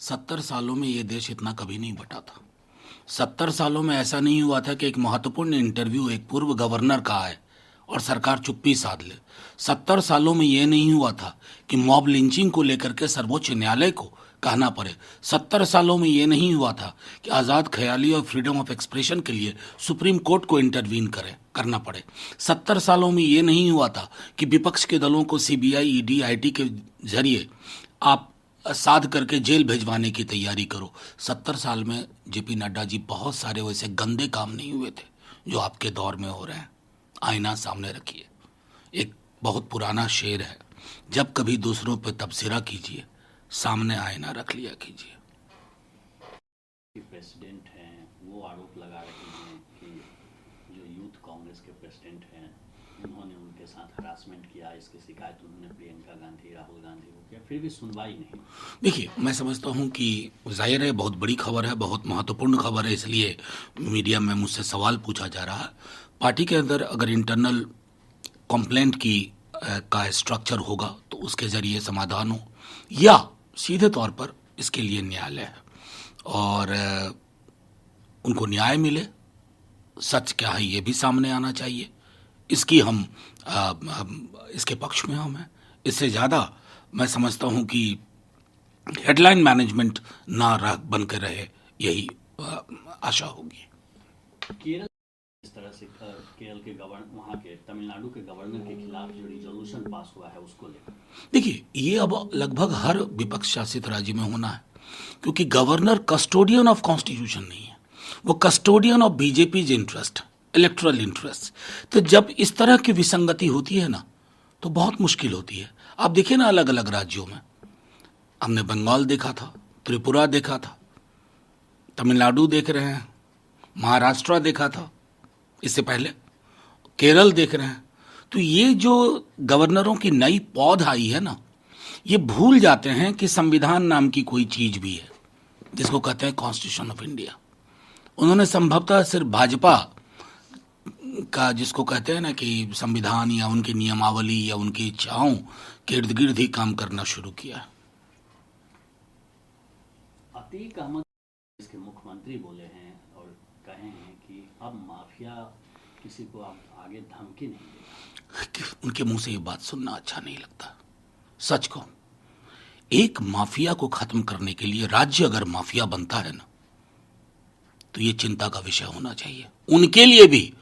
70 सालों में ये देश इतना कभी नहीं बटा था। 70 सालों में ऐसा नहीं हुआ था कि एक महत्वपूर्ण इंटरव्यू एक पूर्व गवर्नर का आए और सरकार चुप्पी साध ले। 70 सालों में ये नहीं हुआ था कि मॉब लिंचिंग को लेकर के सर्वोच्च न्यायालय को कहना पड़े। 70 सालों में ये नहीं हुआ था कि आज़ाद ख्याली और फ्रीडम ऑफ एक्सप्रेशन के लिए सुप्रीम कोर्ट को इंटरवीन करना पड़े। 70 सालों में ये नहीं हुआ था कि विपक्ष के दलों को सीबीआई, ईडी, आईटी के जरिए आप साध करके जेल भेजवाने की तैयारी करो। 70 साल में जेपी नड्डा जी बहुत सारे वैसे गंदे काम नहीं हुए थे जो आपके दौर में हो रहे हैं। आईना सामने रखिए। एक बहुत पुराना शेर है, जब कभी दूसरों पर तबसरा कीजिए, सामने आईना रख लिया कीजिए। प्रेसिडेंट हैं वो आरोप लगा रहे हैं कि जो यूथ कांग्रेस के प्रेसिडेंट हैं उन्होंने उनके साथ हरासमेंट किया। इसकी शिकायत उन्होंने प्रियंका गांधी, राहुल गांधी को किया, फिर भी सुनवाई नहीं। देखिए, मैं समझता हूं कि जाहिर है बहुत बड़ी खबर है, बहुत महत्वपूर्ण खबर है, इसलिए मीडिया में मुझसे सवाल पूछा जा रहा है। पार्टी के अंदर अगर इंटरनल कंप्लेंट का स्ट्रक्चर होगा तो उसके जरिए समाधान हो, या सीधे तौर पर इसके लिए न्यायालय है और उनको न्याय मिले, सच क्या है ये भी सामने आना चाहिए। इसकी इसके पक्ष में हम हैं। इससे ज़्यादा मैं समझता हूं कि हेडलाइन मैनेजमेंट ना बन के रहे, यही आशा होगी। केरल इस तरह से केरल के गवर्नर, वहाँ के तमिलनाडु के गवर्नर के खिलाफ जो रिजोल्यूशन पास हुआ है उसको लेकर देखिए, ये अब लगभग हर विपक्ष शासित राज्य में होना है, क्योंकि गवर्नर कस्टोडियन ऑफ कॉन्स्टिट्यूशन नहीं है, वो custodian of BJP interest, electoral interest. तो जब इस तरह की विसंगति होती है ना तो बहुत मुश्किल होती है। आप देखिए ना, अलग अलग राज्यों में हमने बंगाल देखा था, त्रिपुरा देखा था, तमिलनाडु देख रहे हैं, महाराष्ट्र देखा था, इससे पहले केरल देख रहे हैं। तो ये जो गवर्नरों की नई पौध आई है ना, ये भूल जाते हैं कि संविधान नाम की कोई चीज भी है जिसको कहते हैं कॉन्स्टिट्यूशन ऑफ इंडिया। उन्होंने संभवतः सिर्फ भाजपा का, जिसको कहते हैं ना कि संविधान या उनकी नियमावली या उनकी इच्छाओं के इर्द गिर्द ही काम करना शुरू किया। अतीक अहमद इसके मुख्यमंत्री बोले हैं और कहे हैं कि अब माफिया किसी को अब आगे धमकी नहीं देगा। उनके मुंह से ये बात सुनना अच्छा नहीं लगता। सच को, एक माफिया को खत्म करने के लिए राज्य अगर माफिया बनता है ना तो ये चिंता का विषय होना चाहिए उनके लिए भी,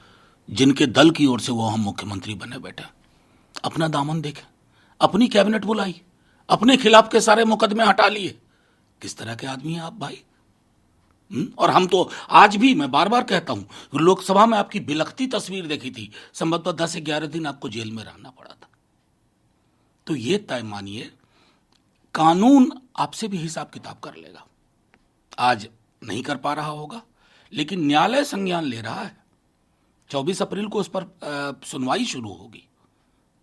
जिनके दल की ओर से वो हम मुख्यमंत्री बने बैठे। अपना दामन देखें, अपनी कैबिनेट बुलाई, अपने खिलाफ के सारे मुकदमे हटा लिए। किस तरह के आदमी हैं आप भाई? और हम तो आज भी, मैं बार बार कहता हूं, लोकसभा में आपकी बिलखती तस्वीर देखी थी, संभवतः 10 से 11 दिन आपको जेल में रहना पड़ा था। तो ये तय मानिए, कानून आपसे भी हिसाब किताब कर लेगा। आज नहीं कर पा रहा होगा, लेकिन न्यायालय संज्ञान ले रहा है। 24 अप्रैल को उस पर सुनवाई शुरू होगी,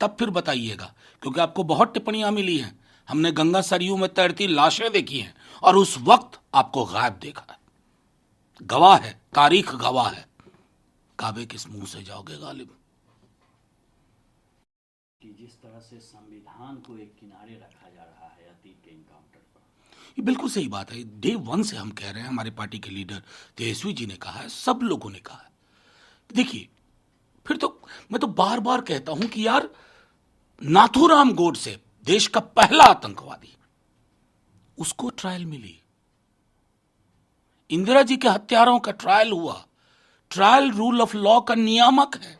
तब फिर बताइएगा, क्योंकि आपको बहुत टिप्पणियां मिली हैं। हमने गंगा सरयू में तैरती लाशें देखी हैं और उस वक्त आपको गायब देखा है। गवाह है, तारीख गवाह है। काबे किस मुंह से जाओगे गालिब? कि जिस तरह से संविधान को एक किनारे रखा जा रहा है अतीक के इनकाउंटर पर, ये बिल्कुल सही बात है। डे 1 से हम कह रहे हैं, हमारे पार्टी के लीडर तेजस्वी जी ने कहा है, सब लोगों ने कहा है। देखिए, फिर तो मैं तो बार बार कहता हूं कि यार, नाथूराम गोडसे, देश का पहला आतंकवादी, उसको ट्रायल मिली। इंदिरा जी के हत्यारों का ट्रायल हुआ। ट्रायल रूल ऑफ लॉ का नियामक है।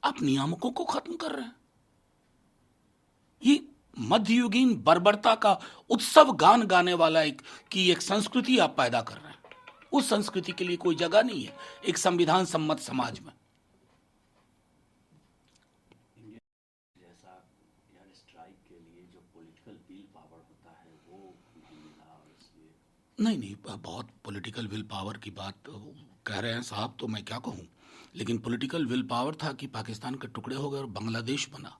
आप नियामकों को खत्म कर रहे हैं। ये मध्ययुगीन बर्बरता का उत्सव गान गाने वाला एक संस्कृति आप पैदा कर रहे हैं। उस संस्कृति के लिए कोई जगह नहीं है एक संविधान सम्मत समाज में। जैसा यार स्ट्राइक के लिए जो पॉलिटिकल विल पावर होता है वो नहीं मिला, और इसलिए नहीं, बहुत पॉलिटिकल विल पावर की बात कह रहे हैं साहब, तो मैं क्या कहूं। लेकिन पॉलिटिकल विल पावर था कि पाकिस्तान के टुकड़े हो गए और बांग्लादेश बना।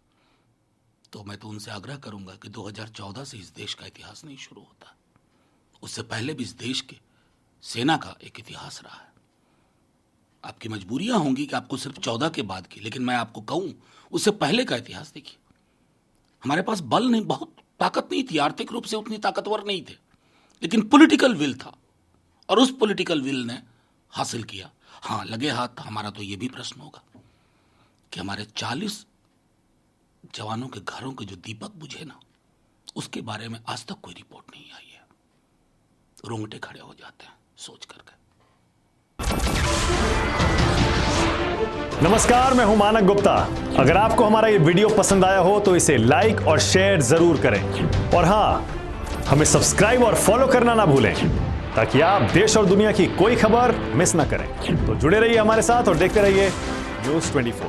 तो मैं तो उनसे आग्रह करूंगा कि 2014 से इस देश का इतिहास नहीं शुरू होता, उससे पहले भी इस देश के सेना का एक इतिहास रहा है। आपकी मजबूरियां होंगी कि आपको सिर्फ 14 के बाद की, लेकिन मैं आपको कहूं उससे पहले का इतिहास देखिए। हमारे पास बल नहीं, बहुत ताकत नहीं थी, आर्थिक रूप से उतनी ताकतवर नहीं थे, लेकिन पॉलिटिकल विल था और उस पॉलिटिकल विल ने हासिल किया। हां, लगे हाथ हमारा तो यह भी प्रश्न होगा कि हमारे 40 जवानों के घरों के जो दीपक बुझे ना, उसके बारे में आज तक कोई रिपोर्ट नहीं आई है। रोंगटे खड़े हो जाते हैं सोच करके। नमस्कार, मैं हूं मानक गुप्ता। अगर आपको हमारा ये वीडियो पसंद आया हो तो इसे लाइक और शेयर जरूर करें और हां, हमें सब्सक्राइब और फॉलो करना ना भूलें ताकि आप देश और दुनिया की कोई खबर मिस ना करें। तो जुड़े रहिए हमारे साथ और देखते रहिए न्यूज़ 24।